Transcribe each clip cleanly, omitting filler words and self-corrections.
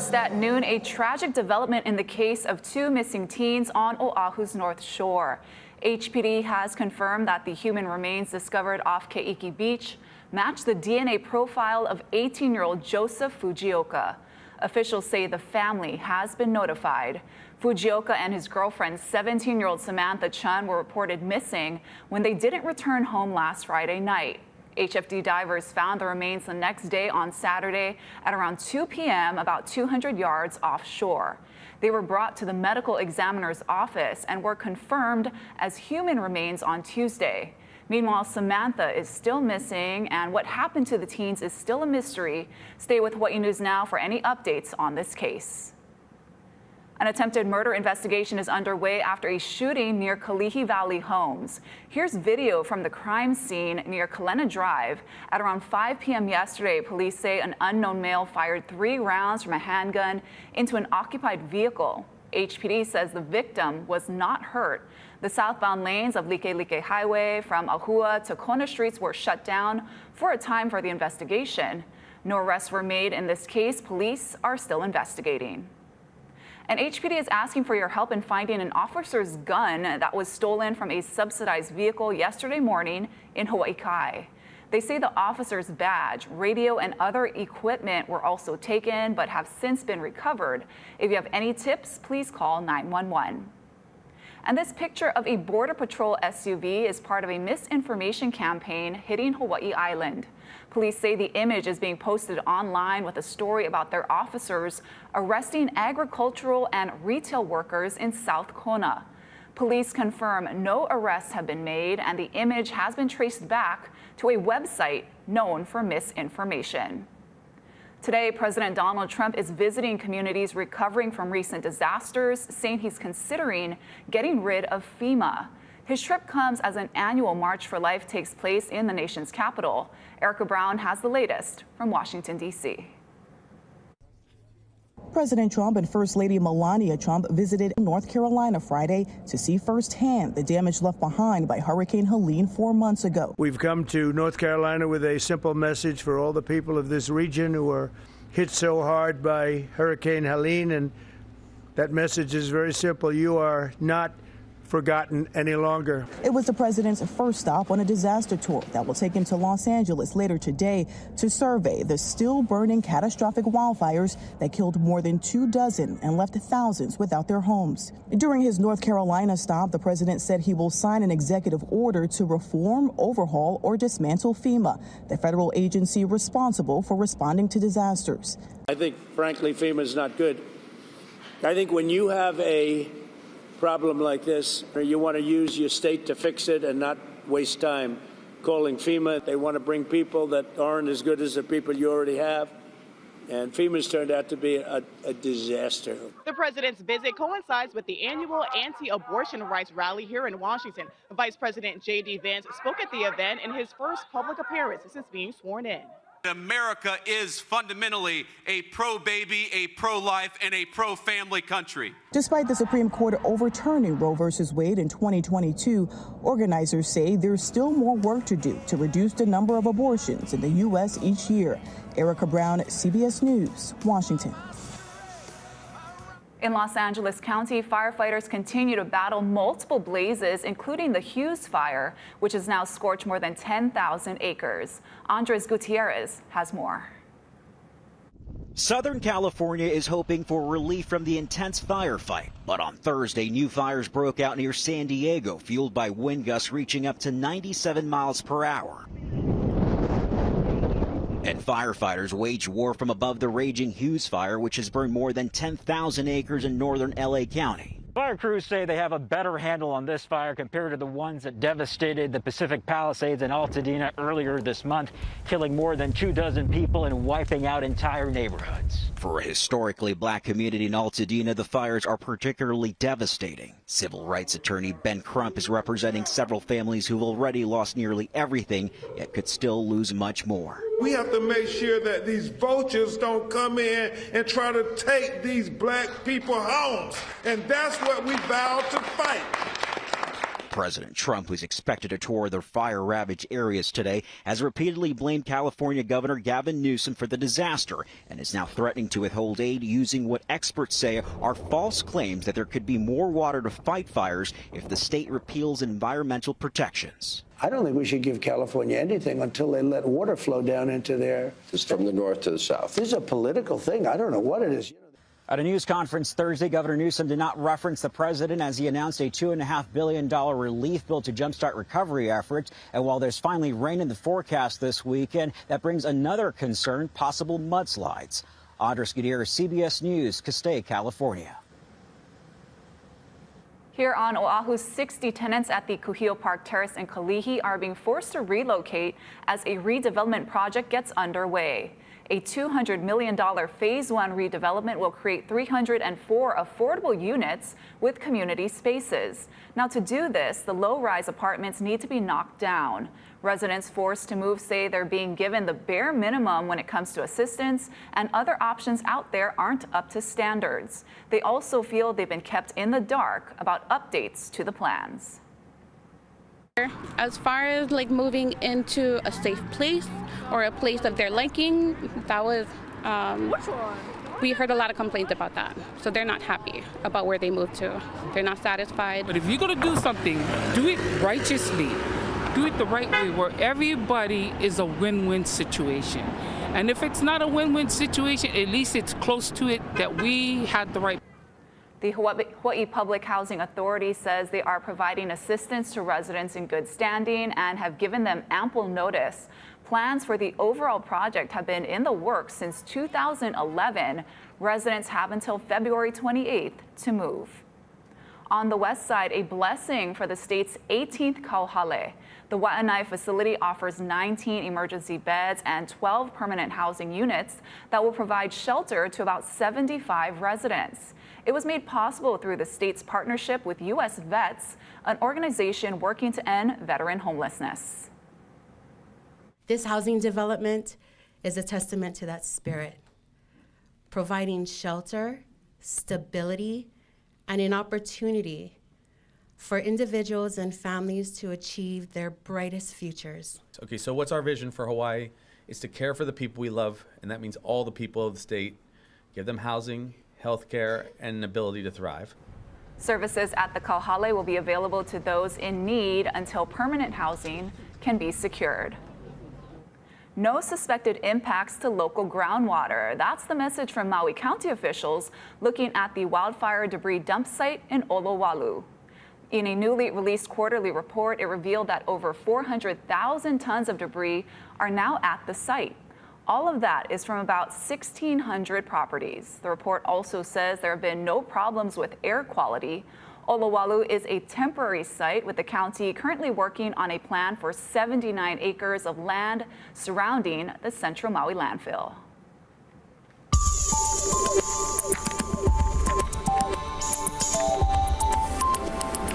First at noon, a tragic development in the case of two missing teens on Oahu's North Shore. HPD has confirmed that the human remains discovered off Keiki Beach match the DNA profile of 18-year-old Joseph Fujioka. Officials say the family has been notified. Fujioka and his girlfriend, 17-year-old Samantha Chun, were reported missing when they didn't return home last Friday night. HFD divers found the remains the next day on Saturday at around 2 p.m. about 200 yards offshore. They were brought to the medical examiner's office and were confirmed as human remains on Tuesday. Meanwhile, Samantha is still missing, and what happened to the teens is still a mystery. Stay with Hawaii News Now for any updates on this case. An attempted murder investigation is underway after a shooting near Kalihi Valley homes. Here's video from the crime scene near Kalena Drive. At around 5 p.m. yesterday, police say an unknown male fired 3 rounds from a handgun into an occupied vehicle. HPD says the victim was not hurt. The southbound lanes of Likelike Highway from Ahua to Kona streets were shut down for a time for the investigation. No arrests were made in this case. Police are still investigating. And HPD is asking for your help in finding an officer's gun that was stolen from a subsidized vehicle yesterday morning in Hawaii Kai. They say the officer's badge, radio, and other equipment were also taken but have since been recovered. If you have any tips, please call 911. And this picture of a Border Patrol SUV is part of a misinformation campaign hitting Hawaii Island. Police say the image is being posted online with a story about their officers arresting agricultural and retail workers in South Kona. Police confirm no arrests have been made, and the image has been traced back to a website known for misinformation. Today, President Donald Trump is visiting communities recovering from recent disasters, saying he's considering getting rid of FEMA. His trip comes as an annual March for Life takes place in the nation's capital. Erica Brown has the latest from Washington, D.C. President Trump and First Lady Melania Trump visited North Carolina Friday to see firsthand the damage left behind by Hurricane Helene 4 months ago. We've come to North Carolina with a simple message for all the people of this region who are hit so hard by Hurricane Helene, and that message is very simple. You are not forgotten any longer. It was the president's first stop on a disaster tour that will take him to Los Angeles later today to survey the still burning catastrophic wildfires that killed more than 24 and left thousands without their homes. During his North Carolina stop, the president said he will sign an executive order to reform, overhaul, or dismantle FEMA, the federal agency responsible for responding to disasters. I think, frankly, FEMA is not good. I think when you have a problem like this, you want to use your state to fix it and not waste time calling FEMA. They want to bring people that aren't as good as the people you already have. And FEMA's turned out to be a disaster. The president's visit coincides with the annual anti-abortion rights rally here in Washington. Vice President J.D. Vance spoke at the event in his first public appearance since being sworn in. America is fundamentally a pro-baby, a pro-life, and a pro-family country. Despite the Supreme Court overturning Roe v. Wade in 2022, organizers say there's still more work to do to reduce the number of abortions in the U.S. each year. Erica Brown, CBS News, Washington. In Los Angeles County, firefighters continue to battle multiple blazes, including the Hughes Fire, which has now scorched more than 10,000 acres. Andres Gutierrez has more. Southern California is hoping for relief from the intense firefight, but on Thursday, new fires broke out near San Diego, fueled by wind gusts reaching up to 97 miles per hour. And firefighters wage war from above the raging Hughes Fire, which has burned more than 10,000 acres in northern L.A. County. Fire crews say they have a better handle on this fire compared to the ones that devastated the Pacific Palisades in Altadena earlier this month, killing more than 24 people and wiping out entire neighborhoods. For a historically black community in Altadena, the fires are particularly devastating. Civil rights attorney Ben Crump is representing several families who've already lost nearly everything, yet could still lose much more. We have to make sure that these vultures don't come in and try to take these black people homes. And that's what we vowed to fight. President Trump, who's expected to tour the fire-ravaged areas today, has repeatedly blamed California Governor Gavin Newsom for the disaster and is now threatening to withhold aid using what experts say are false claims that there could be more water to fight fires if the state repeals environmental protections. I don't think we should give California anything until they let water flow down into their... This is from the north to the south. This is a political thing. I don't know what it is. At a news conference Thursday, Governor Newsom did not reference the president as he announced a $2.5 billion relief bill to jumpstart recovery efforts. And while there's finally rain in the forecast this weekend, that brings another concern, possible mudslides. Andres Gutierrez, CBS News, Castell, California. Here on Oahu, 60 tenants at the Kuhio Park Terrace in Kalihi are being forced to relocate as a redevelopment project gets underway. A $200 million Phase 1 redevelopment will create 304 affordable units with community spaces. Now, to do this, the low-rise apartments need to be knocked down. Residents forced to move say they're being given the bare minimum when it comes to assistance, and other options out there aren't up to standards. They also feel they've been kept in the dark about updates to the plans. As far as like moving into a safe place or a place of their liking, that was, we heard a lot of complaints about that. So they're not happy about where they moved to. They're not satisfied. But if you're gonna do something, do it righteously. Do it the right way where everybody is a win-win situation. And if it's not a win-win situation, at least it's close to it that we had the right. The Hawaii Public Housing Authority says they are providing assistance to residents in good standing and have given them ample notice. Plans for the overall project have been in the works since 2011. Residents have until February 28th to move. On the west side, a blessing for the state's 18th kauhale. The Waianae facility offers 19 emergency beds and 12 permanent housing units that will provide shelter to about 75 residents. It was made possible through the state's partnership with U.S. Vets, an organization working to end veteran homelessness. This housing development is a testament to that spirit, providing shelter, stability, and an opportunity for individuals and families to achieve their brightest futures. Okay, so what's our vision for Hawaii? Is to care for the people we love, and that means all the people of the state, give them housing, health care, and an ability to thrive. Services at the kauhale will be available to those in need until permanent housing can be secured. No suspected impacts to local groundwater. That's the message from Maui County officials looking at the wildfire debris dump site in Olowalu. In a newly released quarterly report, it revealed that over 400,000 tons of debris are now at the site. All of that is from about 1,600 properties. The report also says there have been no problems with air quality. Olowalu is a temporary site, with the county currently working on a plan for 79 acres of land surrounding the Central Maui landfill.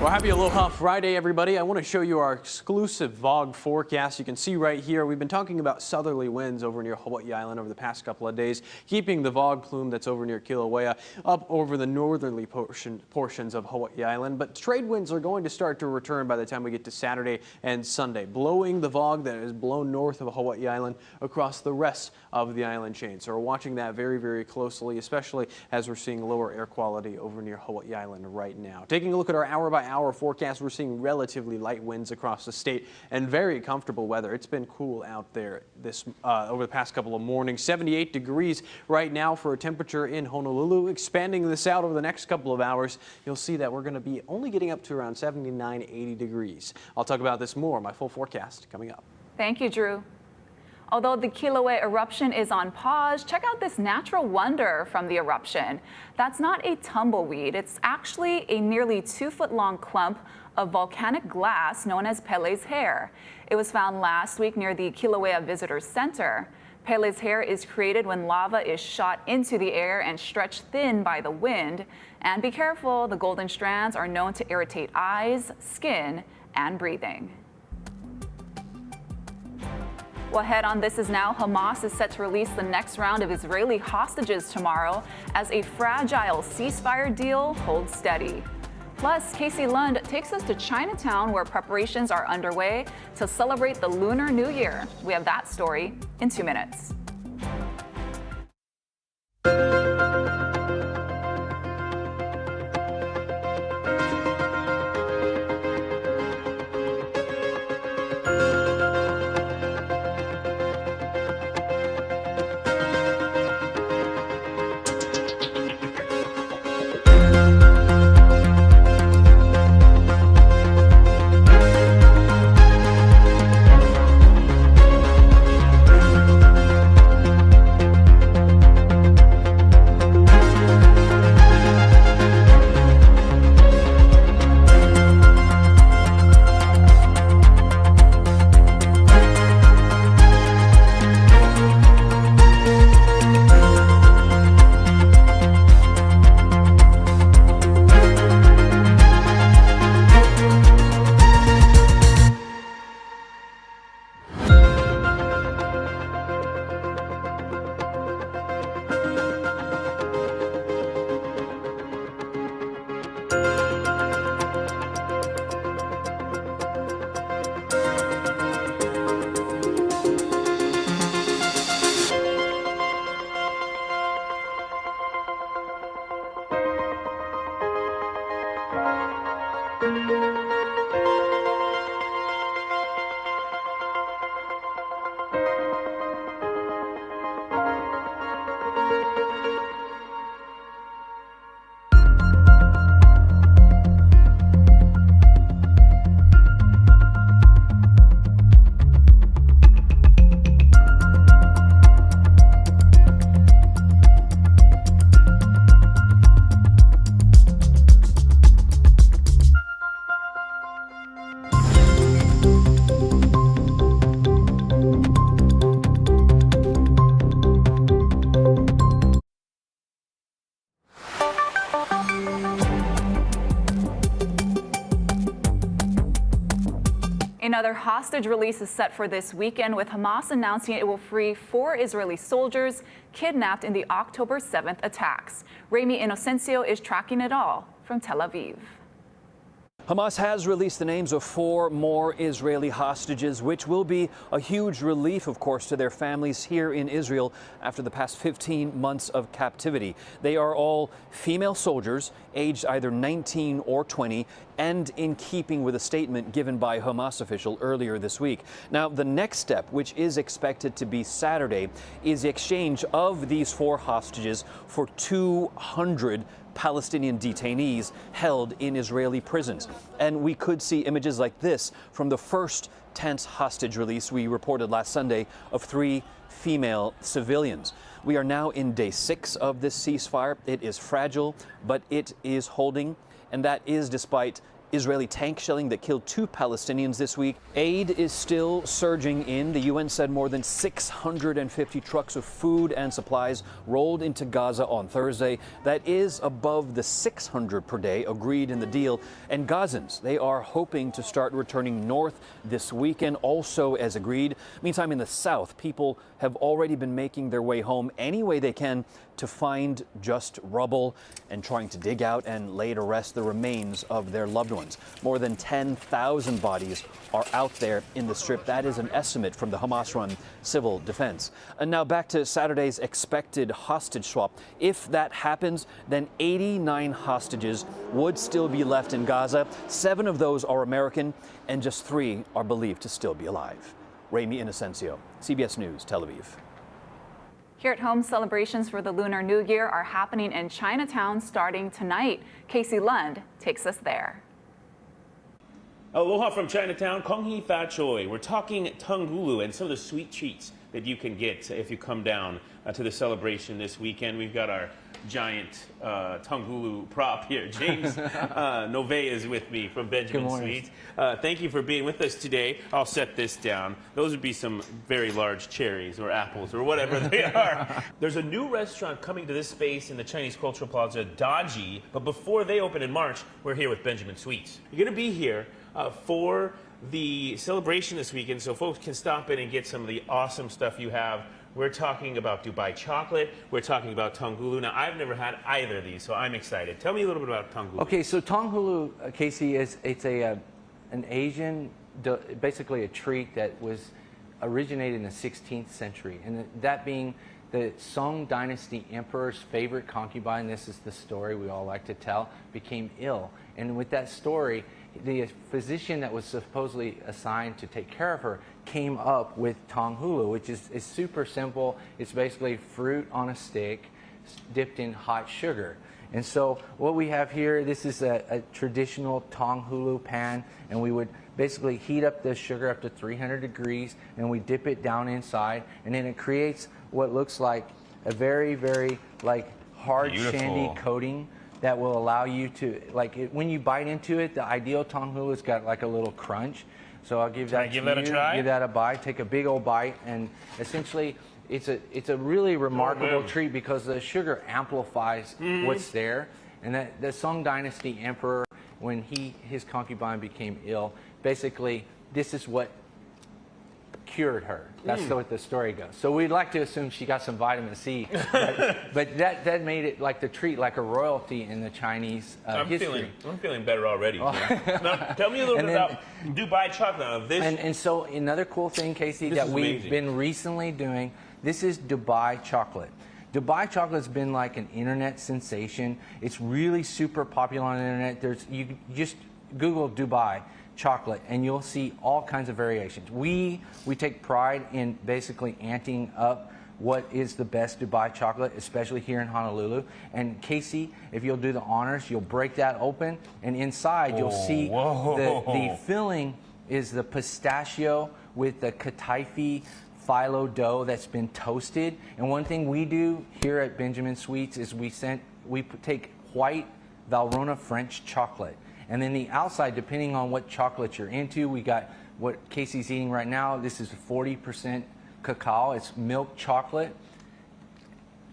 Well, happy Aloha Friday, everybody. I want to show you our exclusive VOG forecast. You can see right here, we've been talking about southerly winds over near Hawaii Island over the past couple of days, keeping the VOG plume that's over near Kilauea up over the northerly portions of Hawaii Island. But trade winds are going to start to return by the time we get to Saturday and Sunday, blowing the VOG that is blown north of Hawaii Island across the rest of the island chain. So we're watching that very, very closely, especially as we're seeing lower air quality over near Hawaii Island right now. Taking a look at our hour-by-hour forecast, we're seeing relatively light winds across the state and very comfortable weather. It's been cool out there this over the past couple of mornings. 78 degrees right now for a temperature in Honolulu. Expanding this out over the next couple of hours, you'll see that we're going to be only getting up to around 79, 80 degrees. I'll talk about this more, my full forecast coming up. Thank you, Drew. Although the Kilauea eruption is on pause, check out this natural wonder from the eruption. That's not a tumbleweed. It's actually a nearly 2-foot-long clump of volcanic glass known as Pele's hair. It was found last week near the Kilauea Visitor Center. Pele's hair is created when lava is shot into the air and stretched thin by the wind. And be careful, the golden strands are known to irritate eyes, skin, and breathing. Well, ahead on This Is Now, Hamas is set to release the next round of Israeli hostages tomorrow as a fragile ceasefire deal holds steady. Plus, Casey Lund takes us to Chinatown, where preparations are underway to celebrate the Lunar New Year. We have that story in 2 minutes. Another hostage release is set for this weekend, with Hamas announcing it will free 4 Israeli soldiers kidnapped in the October 7th attacks. Remy Inocencio is tracking it all from Tel Aviv. Hamas has released the names of 4 more Israeli hostages, which will be a huge relief, of course, to their families here in Israel after the past 15 months of captivity. They are all female soldiers, aged either 19 or 20, and in keeping with a statement given by a Hamas official earlier this week. Now, the next step, which is expected to be Saturday, is the exchange of these 4 hostages for 200 Palestinian detainees held in Israeli prisons. And we could see images like this from the first tense hostage release we reported last Sunday of 3 female civilians. We are now in day 6 of this ceasefire. It is fragile, but it is holding, and that is despite Israeli tank shelling that killed 2 Palestinians this week. Aid is still surging in. The UN said more than 650 trucks of food and supplies rolled into Gaza on Thursday. That is above the 600 per day agreed in the deal. And Gazans, they are hoping to start returning north this weekend, also as agreed. Meantime, in the south, people have already been making their way home any way they can to find just rubble and trying to dig out and lay to rest the remains of their loved ones. More than 10,000 bodies are out there in the Strip. That is an estimate from the Hamas-run Civil Defense. And now back to Saturday's expected hostage swap. If that happens, then 89 hostages would still be left in Gaza. 7 of those are American, and just 3 are believed to still be alive. Remy Inocencio, CBS News, Tel Aviv. Here at home, celebrations for the Lunar New Year are happening in Chinatown starting tonight. Casey Lund takes us there. Aloha from Chinatown, Konghi Fa Choi. We're talking tungulu and some of the sweet treats that you can get if you come down to the celebration this weekend. We've got our giant tungulu prop here. James Nove is with me from Benjamin Sweets. Thank you for being with us today. I'll set this down. Those would be some very large cherries or apples or whatever they are. There's a new restaurant coming to this space in the Chinese Cultural Plaza, Daji, but before they open in March, we're here with Benjamin Sweets. You're going to be here for the celebration this weekend, so folks can stop in and get some of the awesome stuff you have We're talking about Dubai chocolate. We're talking about Tongulu. Now, I've never had either of these, so I'm excited. Tell me a little bit about Tongulu. Okay, so Tongulu, Casey, it's an Asian, basically a treat that was originated in the 16th century, and that being the Song Dynasty emperor's favorite concubine, this is the story we all like to tell, became ill. And with that story, the physician that was supposedly assigned to take care of her came up with Tongulu, which is super simple. It's basically fruit on a stick dipped in hot sugar. And so what we have here, this is a traditional Tongulu pan, and we would basically heat up the sugar up to 300 degrees, and we dip it down inside, and then it creates what looks like a very, very hard shandy coating that will allow you to, when you bite into it, the ideal Tongulu's got like a little crunch. So I'll give that to you. a try? Give that a bite. Take a big old bite, and essentially, it's a really remarkable treat because the sugar amplifies what's there. And that the Song Dynasty emperor, when his concubine became ill, basically this is what cured her. That's what the story goes. So we'd like to assume she got some vitamin C, but that made it like the treat, like a royalty in the Chinese history. I'm feeling better already. Now, tell me a little bit about Dubai chocolate. And so another cool thing, Casey, that we've been recently doing, this is Dubai chocolate. Dubai chocolate's been like an internet sensation. It's really super popular on the internet. You just Google Dubai chocolate and you'll see all kinds of variations. We take pride in basically anting up what is the best Dubai chocolate, especially here in Honolulu. And Casey, if you'll do the honors, you'll break that open, and inside you'll see the filling is the pistachio with the kataifi phyllo dough that's been toasted. And one thing we do here at Benjamin Sweets is we take white Valrhona French chocolate. And then the outside, depending on what chocolate you're into, we got what Casey's eating right now. This is 40% cacao. It's milk chocolate.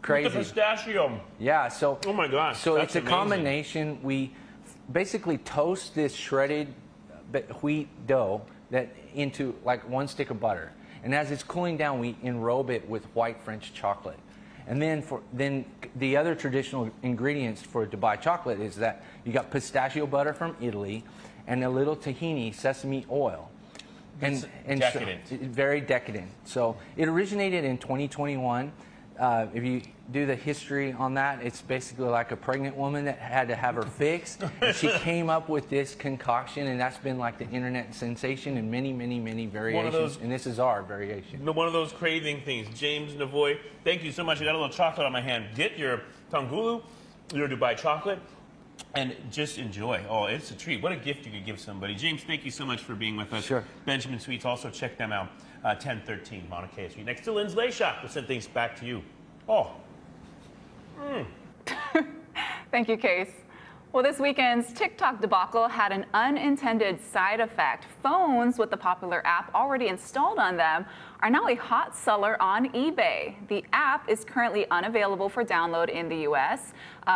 Crazy. The pistachio. Yeah. So. Oh my gosh. So it's a amazing. combination. We basically toast this shredded wheat dough into like one stick of butter, and as it's cooling down, we enrobe it with white French chocolate. And then the other traditional ingredients for Dubai chocolate is that you got pistachio butter from Italy and a little tahini sesame oil. And decadent. So, very decadent. So it originated in 2021. If you do the history on that, it's basically like a pregnant woman that had to have her fix. And she came up with this concoction, and that's been like the internet sensation in many, many, many variations. And this is our variation. One of those craving things. James Navoy, thank you so much. I got a little chocolate on my hand. Get your Tongulu, your Dubai chocolate, and just enjoy. Oh, it's a treat. What a gift you could give somebody. James, thank you so much for being with us. Sure. Benjamin Sweets, also check them out. 1013 Mauna Kea Street. Next to Lynn's Lay Shop. We'll send things back to you. Oh. Thank you, Case. Well, this weekend's TikTok debacle had an unintended side effect. Phones with the popular app already installed on them are now a hot seller on eBay. The app is currently unavailable for download in the U.S.,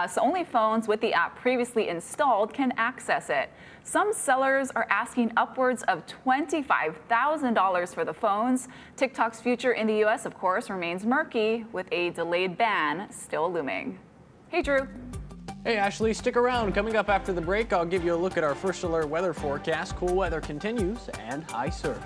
so only phones with the app previously installed can access it. Some sellers are asking upwards of $25,000 for the phones. TikTok's future in the U.S., of course, remains murky, with a delayed ban still looming. Hey, Drew. Hey, Ashley, stick around. Coming up after the break, I'll give you a look at our first alert weather forecast. Cool weather continues and high surf.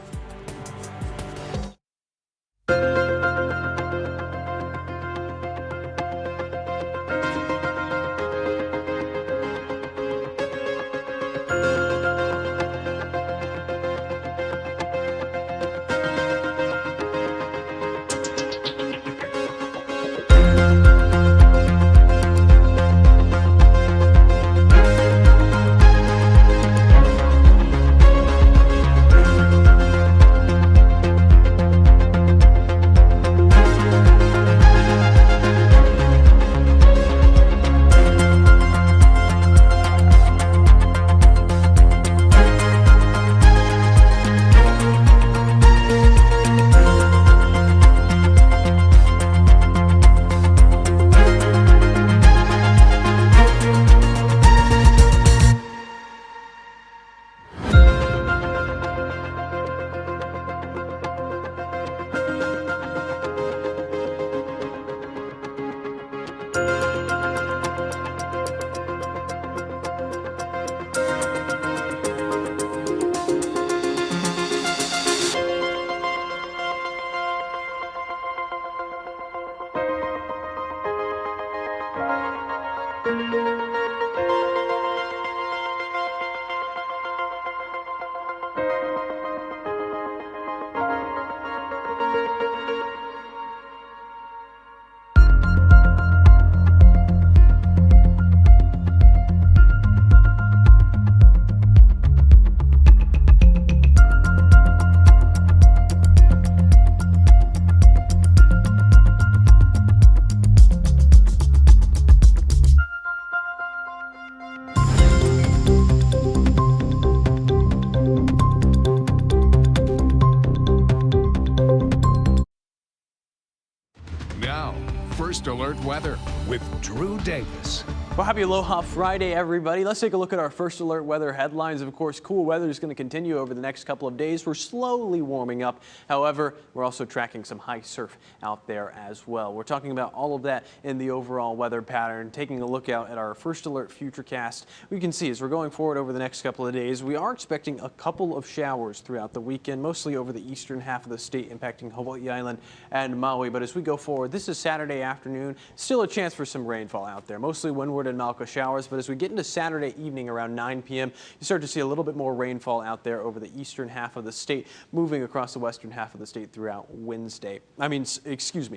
First Alert Weather with Drew Davis. Well, happy Aloha Friday, everybody. Let's take a look at our First Alert weather headlines. Of course, cool weather is going to continue over the next couple of days. We're slowly warming up. However, we're also tracking some high surf out there as well. We're talking about all of that in the overall weather pattern. Taking a look out at our First Alert Futurecast, we can see as we're going forward over the next couple of days, we are expecting a couple of showers throughout the weekend, mostly over the eastern half of the state, impacting Hawaii Island and Maui. But as we go forward, this is Saturday afternoon. Still a chance for some rainfall out there, mostly windward and Malca showers, but as we get into Saturday evening around 9 p.m., you start to see a little bit more rainfall out there over the eastern half of the state, moving across the western half of the state throughout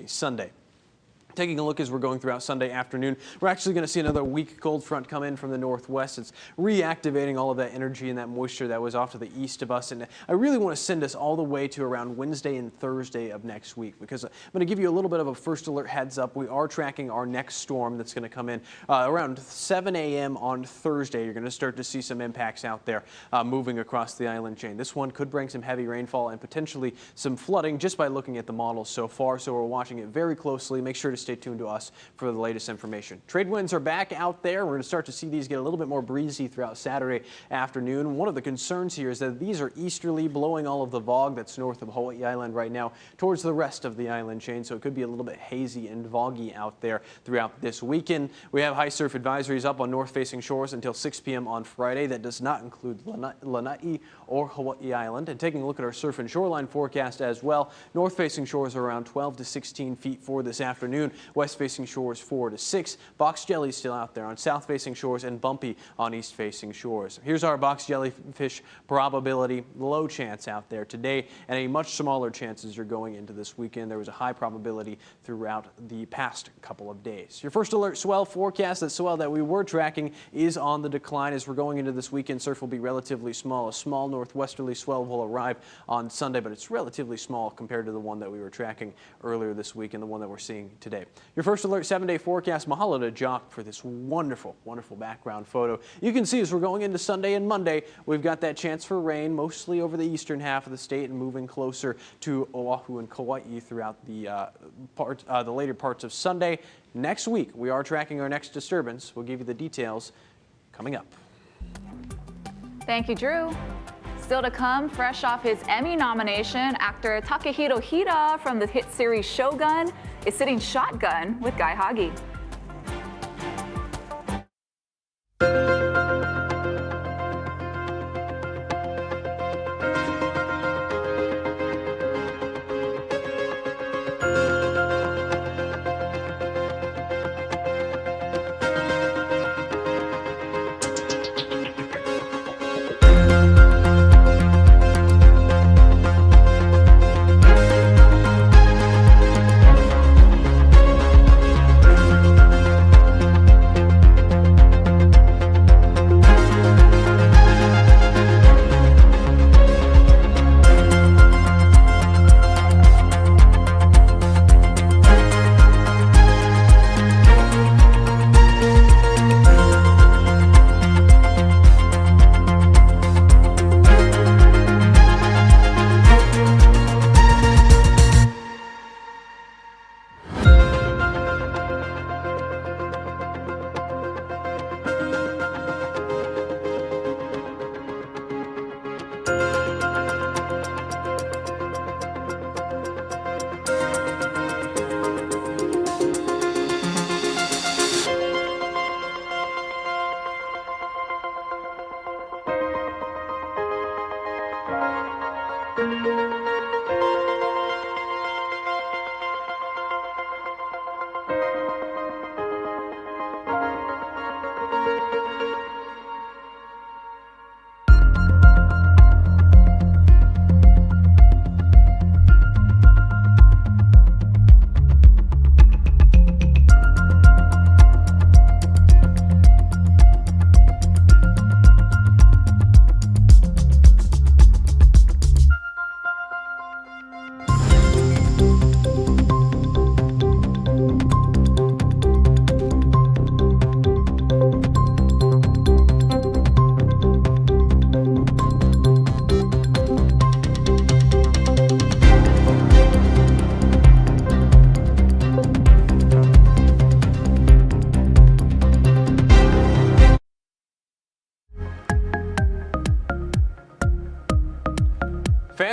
Sunday. Taking a look as we're going throughout Sunday afternoon, we're actually going to see another weak cold front come in from the northwest. It's reactivating all of that energy and that moisture that was off to the east of us. And I really want to send us all the way to around Wednesday and Thursday of next week, because I'm going to give you a little bit of a First Alert heads up. We are tracking our next storm that's going to come in around 7 a.m. on Thursday. You're going to start to see some impacts out there moving across the island chain. This one could bring some heavy rainfall and potentially some flooding just by looking at the models so far. So we're watching it very closely. Make sure to stay tuned to us for the latest information. Trade winds are back out there. We're going to start to see these get a little bit more breezy throughout Saturday afternoon. One of the concerns here is that these are easterly, blowing all of the fog that's north of Hawaii Island right now towards the rest of the island chain, so it could be a little bit hazy and foggy out there throughout this weekend. We have high surf advisories up on north-facing shores until 6 p.m. on Friday. That does not include Lanai or Hawaii Island. And taking a look at our surf and shoreline forecast as well, north-facing shores are around 12 to 16 feet for this afternoon. West-facing shores 4 to 6. Box jelly still out there on south-facing shores and bumpy on east-facing shores. Here's our box jellyfish probability. Low chance out there today and a much smaller chance as you're going into this weekend. There was a high probability throughout the past couple of days. Your First Alert swell forecast, that swell that we were tracking, is on the decline as we're going into this weekend. Surf will be relatively small. A small northwesterly swell will arrive on Sunday, but it's relatively small compared to the one that we were tracking earlier this week and the one that we're seeing today. Your First Alert 7-day forecast. Mahalo to Jock for this wonderful, wonderful background photo. You can see as we're going into Sunday and Monday, we've got that chance for rain, mostly over the eastern half of the state and moving closer to Oahu and Kauai throughout the later parts of Sunday. Next week, we are tracking our next disturbance. We'll give you the details coming up. Thank you, Drew. Still to come, fresh off his Emmy nomination, actor Takehiro Hira from the hit series Shogun is sitting shotgun with Guy Hagi.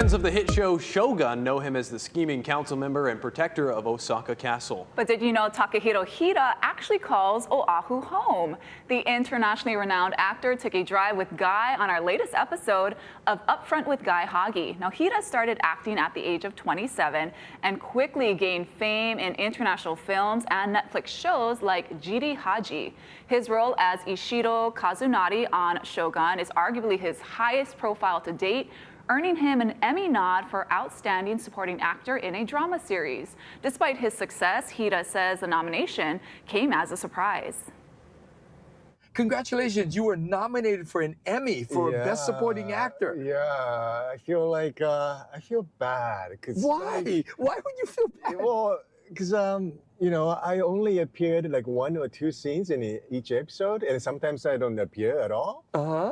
Fans of the hit show Shogun know him as the scheming council member and protector of Osaka Castle. But did you know Takehiro Hira actually calls Oahu home? The internationally renowned actor took a drive with Guy on our latest episode of Upfront with Guy Hagi. Now, Hira started acting at the age of 27 and quickly gained fame in international films and Netflix shows like Jiri Haji. His role as Ishiro Kazunari on Shogun is arguably his highest profile to date, earning him an Emmy nod for Outstanding Supporting Actor in a Drama Series. Despite his success, Hira says the nomination came as a surprise. Congratulations, you were nominated for an Emmy for Best Supporting Actor. Yeah, I feel like, I feel bad. Why? Why would you feel bad? Well, because, you know, I only appeared like 1 or 2 scenes in each episode, and sometimes I don't appear at all.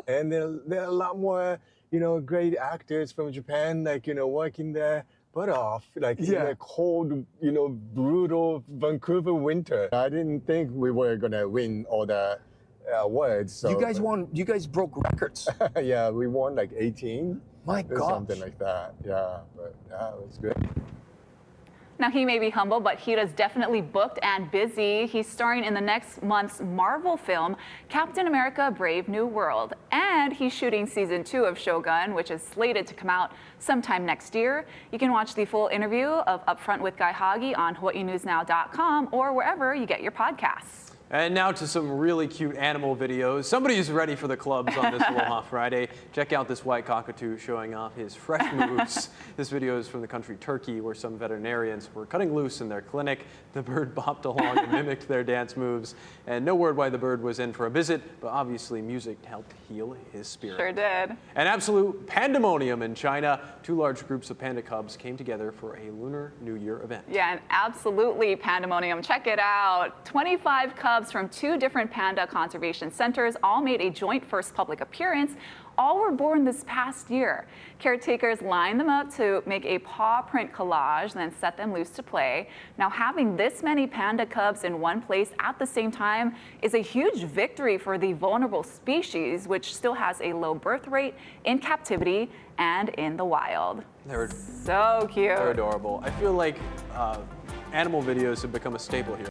And there are a lot more, you know, great actors from Japan, like, you know, working their butt off, like in the cold, you know, brutal Vancouver winter. I didn't think we were gonna win all the awards. So, you guys broke records. Yeah, we won like 18. My or gosh. something like that. Yeah, but yeah, it was good. Now, he may be humble, but Hira's definitely booked and busy. He's starring in the next month's Marvel film, Captain America: Brave New World. And he's shooting season 2 of Shogun, which is slated to come out sometime next year. You can watch the full interview of Upfront with Guy Hagi on hawaiinewsnow.com or wherever you get your podcasts. And now to some really cute animal videos. Somebody who's ready for the clubs on this Aloha Friday. Check out this white cockatoo showing off his fresh moves. This video is from the country Turkey, where some veterinarians were cutting loose in their clinic. The bird bopped along and mimicked their dance moves. And no word why the bird was in for a visit, but obviously music helped heal his spirit. Sure did. An absolute pandemonium in China. 2 large groups of panda cubs came together for a Lunar New Year event. Yeah, and absolutely pandemonium. Check it out. 25 cubs from 2 different panda conservation centers all made a joint first public appearance. All were born this past year. Caretakers lined them up to make a paw print collage, then set them loose to play. Now, having this many panda cubs in one place at the same time is a huge victory for the vulnerable species, which still has a low birth rate in captivity and in the wild. They're so cute. They're adorable. I feel like animal videos have become a staple here.